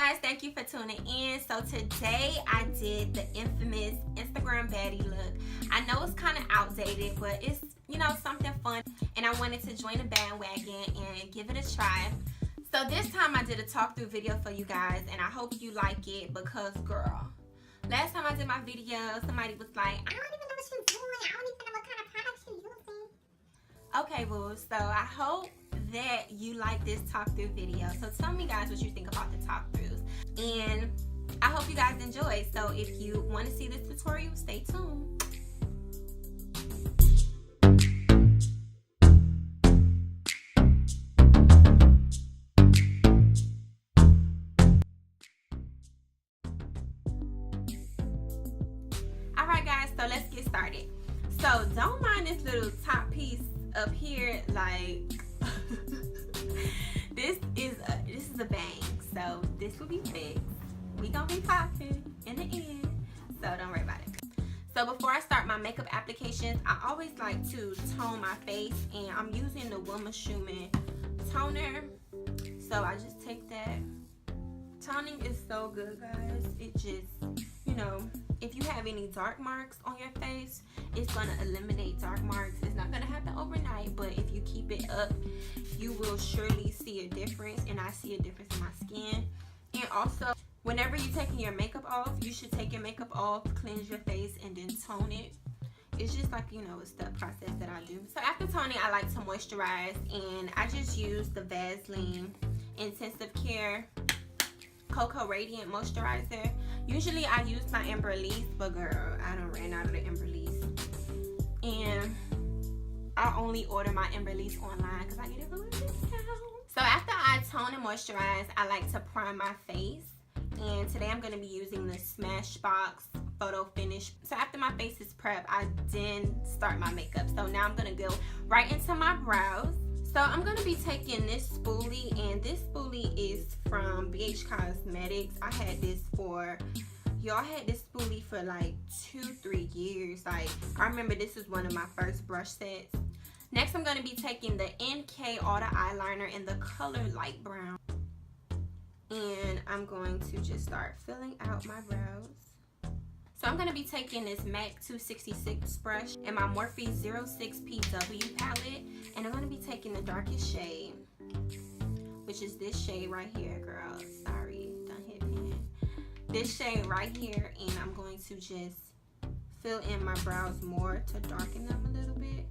guys, thank you for tuning in. So today I did the infamous Instagram baddie look. I know it's kind of outdated, but it's, you know, something fun, and I wanted to join the bandwagon and give it a try. So this time I did a talk through video for you guys, and I hope you like it because, girl, last time I did my video, somebody was like, I don't even know what she's doing. I don't even know what kind of product she's using. Okay, boo. So I hope that you like this talk through video. So tell me, guys, what you think about the talk throughs, and I hope you guys enjoy. So if you want to see this tutorial, stay tuned. Alright guys, so let's get started. So don't mind this little top piece up here, like this is a bang, so this will be fixed. We gonna be popping in the end, so don't worry about it. So before I start my makeup applications, I always like to tone my face, and I'm using the Wilma Schumann toner. So I just take that. Toning is so good, guys. It just, you know, if you have any dark marks on your face, it's gonna eliminate dark marks. It's not gonna happen overnight, but if you keep it up, you will surely see a difference, and I see a difference in my skin. And also, whenever you're taking your makeup off, you should take your makeup off, cleanse your face, and then tone it. It's just like, you know, it's the process that I do. So after toning, I like to moisturize, and I just use the Vaseline Intensive Care Cocoa Radiant Moisturizer. Usually I use my Embryolisse, but girl, I done ran out of the Embryolisse, and I only order my Embryolisse online because I get it for a discount. So after I tone and moisturize, I like to prime my face, and today I'm going to be using the Smashbox Photo Finish. So after my face is prepped, I then start my makeup. So now I'm going to go right into my brows. So I'm going to be taking this spoolie, and this spoolie is from BH Cosmetics. I had this for, y'all, had this spoolie for like 2-3 years. Like, I remember this is one of my first brush sets. Next, I'm going to be taking the NK Auto Eyeliner in the color light brown. And I'm going to just start filling out my brows. So I'm going to be taking this MAC 266 brush and my Morphe 06PW palette, and I'm going to be taking the darkest shade, which is this shade right here, girl. Sorry, don't hit pan. This shade right here, and I'm going to just fill in my brows more to darken them a little bit.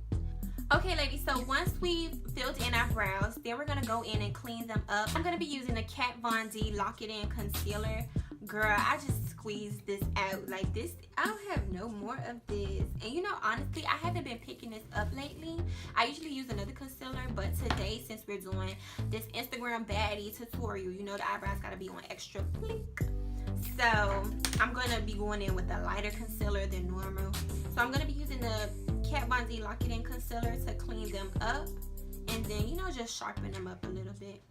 Okay, ladies, so once we've filled in our brows, then we're going to go in and clean them up. I'm going to be using the Kat Von D Lock It In Concealer. Girl, I just squeezed this out like this. I'll have no more of this. And you know, honestly, I haven't been picking this up lately. I usually use another concealer, but today, since we're doing this Instagram baddie tutorial, you know the eyebrows gotta be on extra blink. So I'm gonna be going in with a lighter concealer than normal. So I'm gonna be using the Kat Von D Lock It In Concealer to clean them up, and then, you know, just sharpen them up a little bit.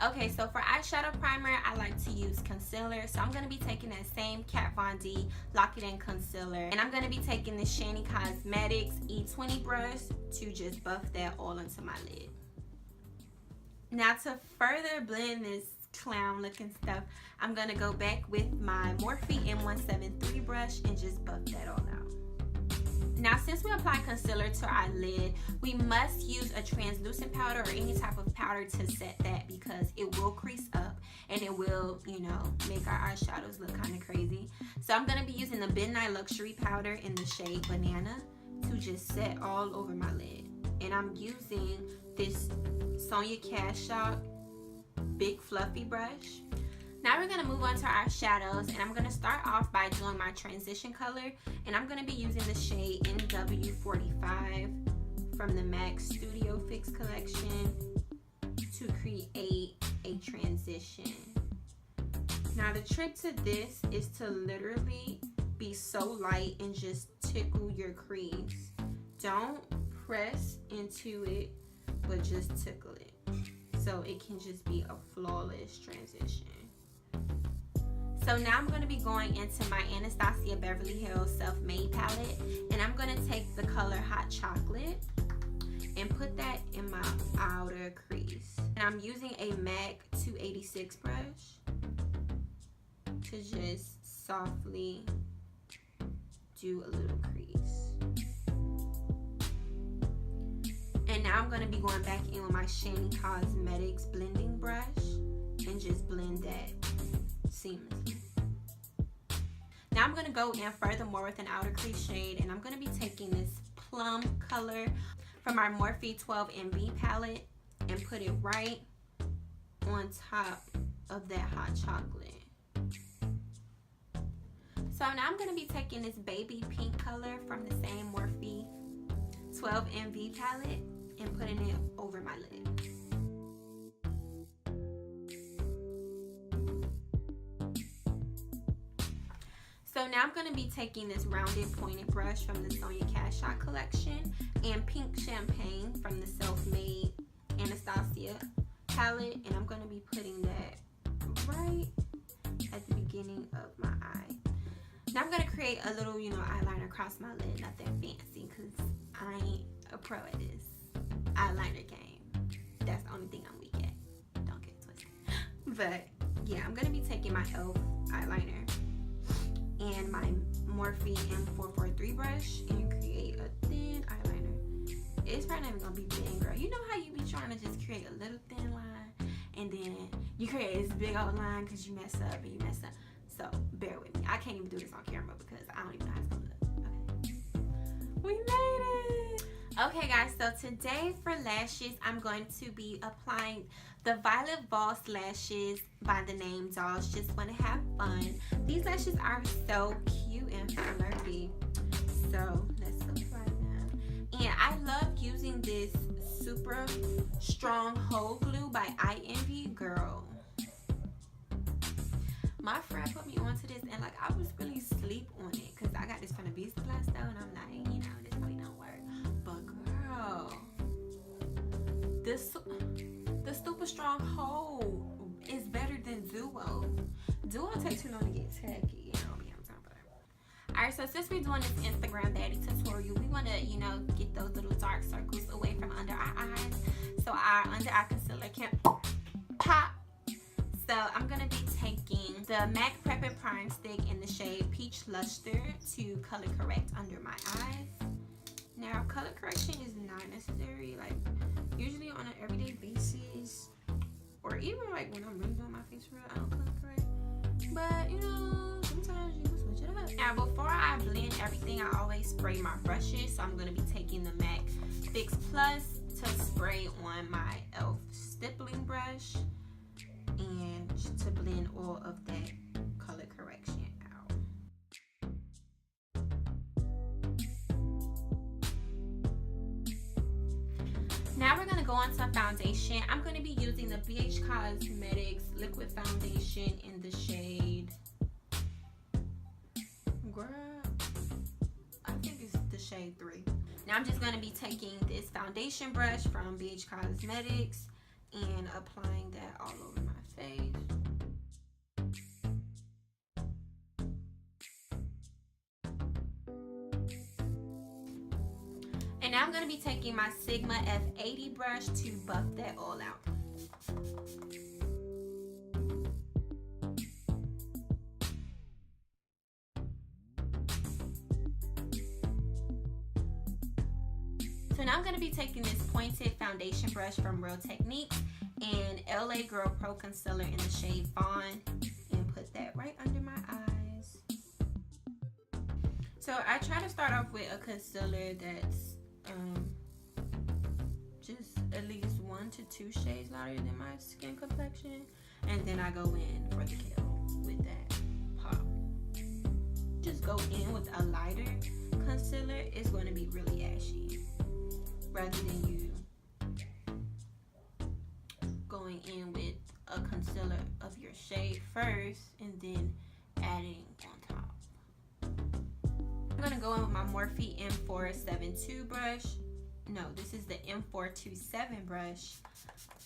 Okay, so for eyeshadow primer, I like to use concealer. So I'm going to be taking that same Kat Von D Lock It In Concealer. And I'm going to be taking the Shany Cosmetics E20 brush to just buff that all into my lid. Now to further blend this clown looking stuff, I'm going to go back with my Morphe M173 brush and just buff that all out. Now, since we apply concealer to our lid, we must use a translucent powder or any type of powder to set that, because it will crease up and it will, you know, make our eyeshadows look kind of crazy. So I'm going to be using the Midnight Luxury powder in the shade Banana to just set all over my lid. And I'm using this Sonia Kashuk big fluffy brush. Now we're going to move on to our shadows, and I'm going to start off by doing my transition color, and I'm going to be using the shade NW45 from the MAC Studio Fix collection to create a transition. Now the trick to this is to literally be so light and just tickle your crease. Don't press into it, but just tickle it, so it can just be a flawless transition. So now I'm going to be going into my Anastasia Beverly Hills Self-Made palette, and I'm going to take the color Hot Chocolate and put that in my outer crease. And I'm using a MAC 286 brush. to just softly do a little crease. And now I'm going to be going back in with my Shiny Cosmetics blending brush and just blend that seamlessly. Now I'm going to go in furthermore with an outer crease shade, and I'm going to be taking this plum color from our Morphe 12 MB palette and put it right on top of that hot chocolate. So now I'm going to be taking this baby pink color from the same Morphe 12 MB palette and putting it over my lid. So now I'm going to be taking this rounded pointed brush from the Sonia Cash Shot collection and Pink Champagne from the Self-Made Anastasia palette, and I'm going to be putting that right at the beginning of my eye. Now I'm going to create a little, eyeliner across my lid, nothing fancy, because I ain't a pro at this eyeliner game. That's the only thing I'm weak at. Don't get it twisted. But yeah, I'm going to be taking my e.l.f. eyeliner and my Morphe M443 brush and create a thin eyeliner. It's probably not even gonna be thin, girl. You know how you be trying to just create a little thin line and then you create this big old line because you mess up and you mess up. So bear with me. I can't even do this on camera because I don't even know how it's gonna look. Okay. We made it! Okay guys, so today for lashes, I'm going to be applying the Violet Voss lashes by the name Dolls Just Wanna Have Fun. These lashes are so cute and flirty. So let's apply them. And I love using this super strong hold glue by Eye Envy. Girl, my friend put me onto this and like I was really asleep on it because I got this from the Beast Supply store and I'm like, this really don't work. But girl, the super strong hold is better than Duo. Duo takes too long to get tacky, Alright, so since we're doing this Instagram Baddie tutorial, we want to, get those little dark circles away from under our eyes so our under eye concealer can pop. So I'm going to be taking the MAC Prep and Prime Stick in the shade Peach Lustre to color correct under my eyes. Now, color correction is not necessary, like usually on an everyday basis, or even like when I'm really doing my face for real, I don't color correct. But sometimes you can switch it up. Now, before I blend everything, I always spray my brushes. So I'm going to be taking the MAC Fix Plus to spray on my e.l.f. stippling brush and to blend all of that color correction out. Now we're going to go on to foundation. I'm going to be using the BH Cosmetics liquid foundation in the shade, girl, I think it's the shade 3. Now I'm just going to be taking this foundation brush from BH Cosmetics and applying that all over my face. And now I'm going to be taking my Sigma F80 brush to buff that all out. So now I'm going to be taking this pointed foundation brush from Real Techniques and LA Girl Pro Concealer in the shade Fawn and put that right under my eyes. So I try to start off with a concealer that's just at least 1 to 2 shades lighter than my skin complexion, and then I go in for the kill with that pop. Just go in with a lighter concealer, it's going to be really ashy, rather than you going in with a concealer of your shade first and then adding on top. I'm going to go in with my Morphe M472 brush. No, this is the M427 brush,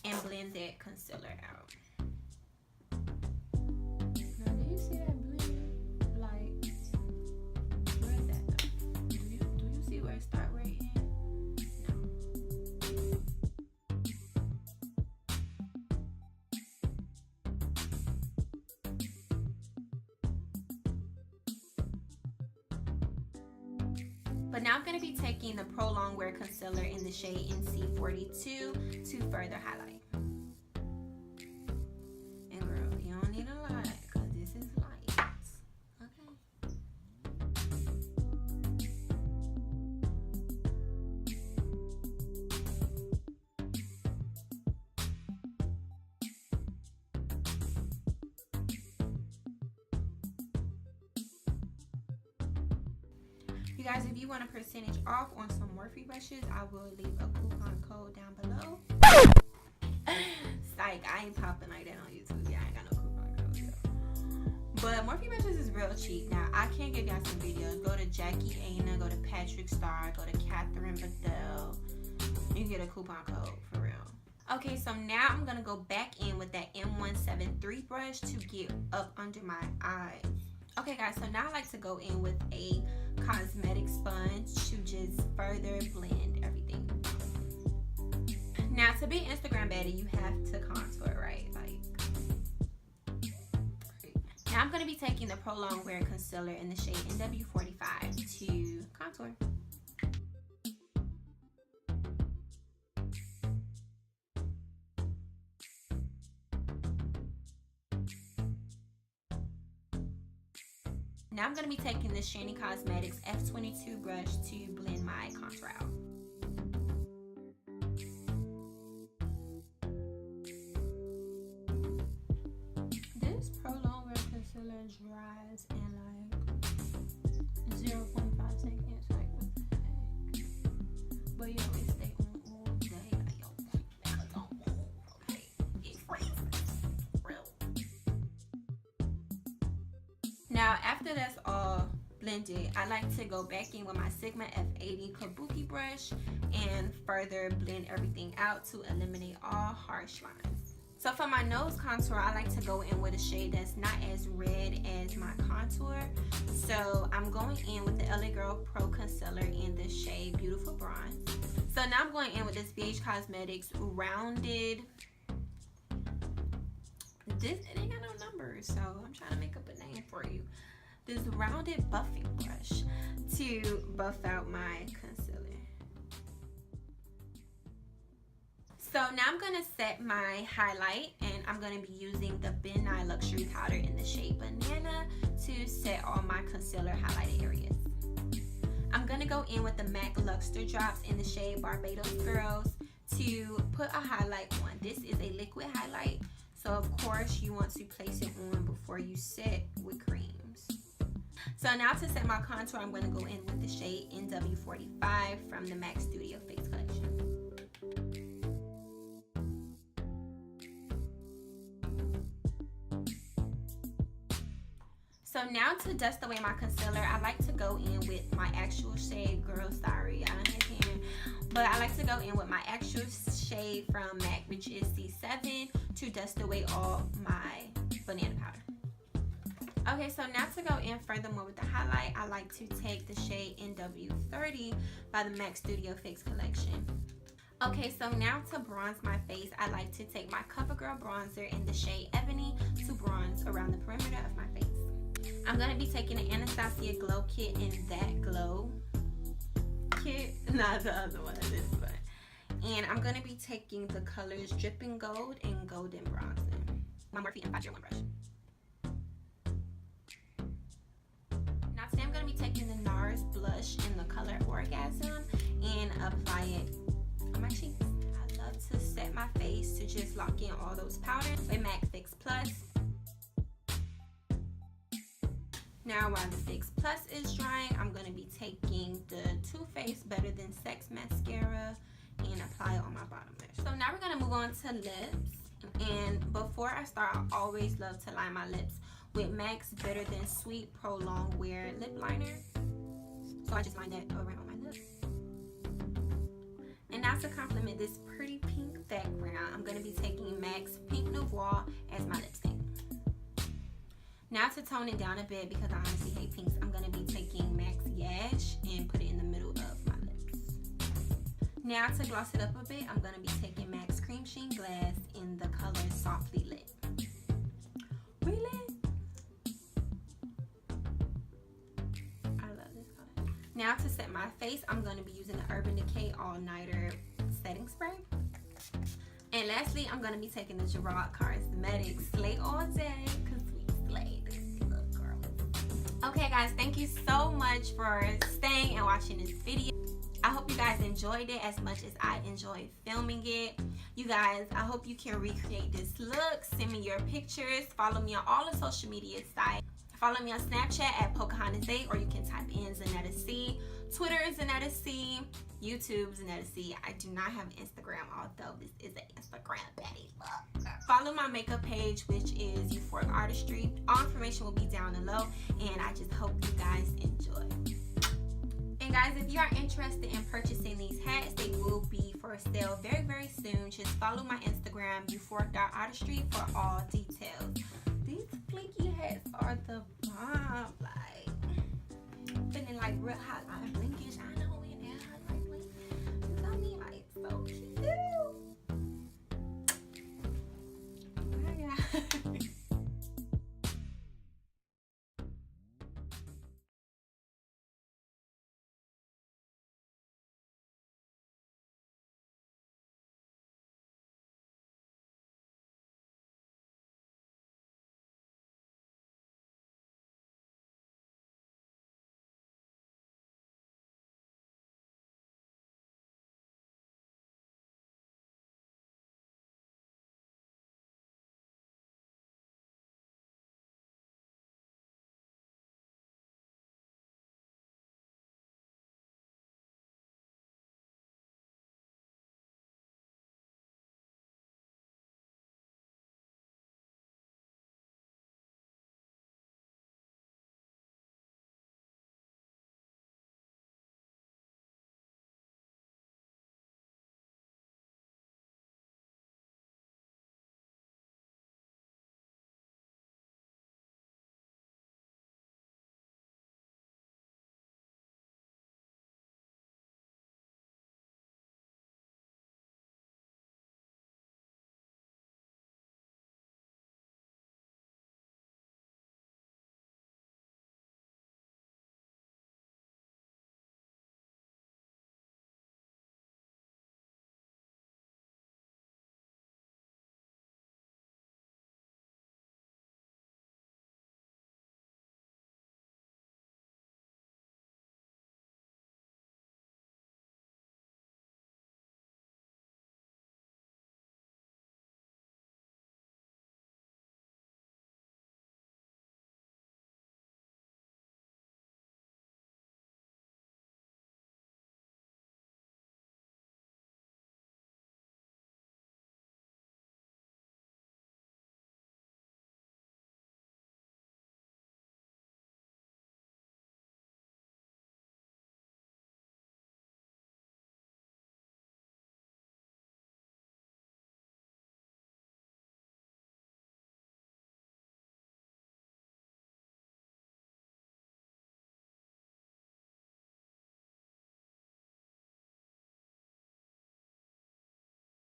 and blend that concealer out. Now, do you see that blend? Like, where is that though? Do you see where it starts right here? But now I'm going to be taking the Prolongwear concealer in the shade NC42 to further highlight. And girl, you don't need a lot because this is light. Okay. You guys, if you want a percentage off on some Morphe brushes, I will leave a coupon code down below. Psych, I ain't popping like that on YouTube. Yeah, I ain't got no coupon code. So. But Morphe brushes is real cheap. Now, I can give y'all some videos. Go to Jackie Aina, go to Patrick Star, go to Catherine Bedell. You can get a coupon code for real. Okay, so now I'm going to go back in with that M173 brush to get up under my eyes. Okay guys, so now I like to go in with a cosmetic sponge to just further blend everything. Now to be Instagram baddie, you have to contour, right? Like, now I'm going to be taking the Prolongwear concealer in the shade NW45 to contour. Now I'm going to be taking the Shiny Cosmetics F22 brush to blend my contour out. This Prolongwear concealer dries in like 0.5 seconds. Like, what the heck? But you always stay on all day. Like, yo, never don't move, okay? It freezes. Real. Now, after that's all blended, I like to go back in with my Sigma F80 Kabuki brush and further blend everything out to eliminate all harsh lines. So for my nose contour, I like to go in with a shade that's not as red as my contour. So I'm going in with the LA Girl Pro Concealer in the shade Beautiful Bronze. So now I'm going in with this BH Cosmetics Rounded. It ain't got no numbers, so I'm trying to make up a name for you. This rounded buffing brush to buff out my concealer. So now I'm going to set my highlight, and I'm going to be using the BENNY Luxury Powder in the shade Banana to set all my concealer highlighted areas. I'm going to go in with the MAC Lustre drops in the shade Barbados Girls to put a highlight on. This is a liquid highlight, so of course you want to place it on before you set with creams. So now to set my contour, I'm going to go in with the shade NW45 from the MAC Studio Fix collection. So now to dust away my concealer, I like to go in with my actual shade. Girl, sorry, I understand. But I like to go in with my actual shade from MAC, which is C7, to dust away all my banana powder. Okay, so now to go in furthermore with the highlight, I like to take the shade NW30 by the MAC Studio Fix collection. Okay, so now to bronze my face, I like to take my CoverGirl bronzer in the shade Ebony to bronze around the perimeter of my face. I'm going to be taking the Anastasia Glow Kit in That Glow Kit, not the other one, this one. And I'm going to be taking the colors Dripping Gold and Golden Bronzing. My Morphe M501 brush. Now today I'm going to be taking the NARS blush in the color Orgasm and apply it on my cheeks. I love to set my face to just lock in all those powders with MAC Fix Plus. Now while the Fix Plus is drying, I'm going to be taking the Too Faced Better Than Sex mascara and apply it on my bottom lash. So now we're going to move on to lips. And before I start, I always love to line my lips with MAC's Better Than Sweet Prolongwear lip liner. So I just line that around my lips. And now to complement this pretty pink background, I'm going to be taking MAC's Pink Noir as my lipstick. Now to tone it down a bit, because I honestly hate pinks, I'm going to be taking MAC's Yash and put it in the middle of my lips. Now to gloss it up a bit, I'm going to be taking MAC's Cream Sheen Glass in the color Softly Lit. Really? I love this color. Now to set my face, I'm going to be using the Urban Decay All Nighter setting spray. And lastly, I'm going to be taking the Gerard Cosmetics Slay All Day, because we slayed this little girl. Okay guys, thank you so much for staying and watching this video. I hope you guys enjoyed it as much as I enjoyed filming it. You guys, I hope you can recreate this look. Send me your pictures. Follow me on all the social media sites. Follow me on Snapchat at Pocahontas8, or you can type in Zanetta C. Twitter is Zanetta C. YouTube Zanetta C. I do not have Instagram, although this is an Instagram baddie look. Follow my makeup page, which is Euphoric Artistry. All information will be down below, and I just hope you guys enjoy. And guys, if you are interested in purchasing these hats, they will be for sale very, very soon. Just follow my Instagram, euphoric.artistry, for all details. These fleeky hats are the bomb. Like, feeling like real hot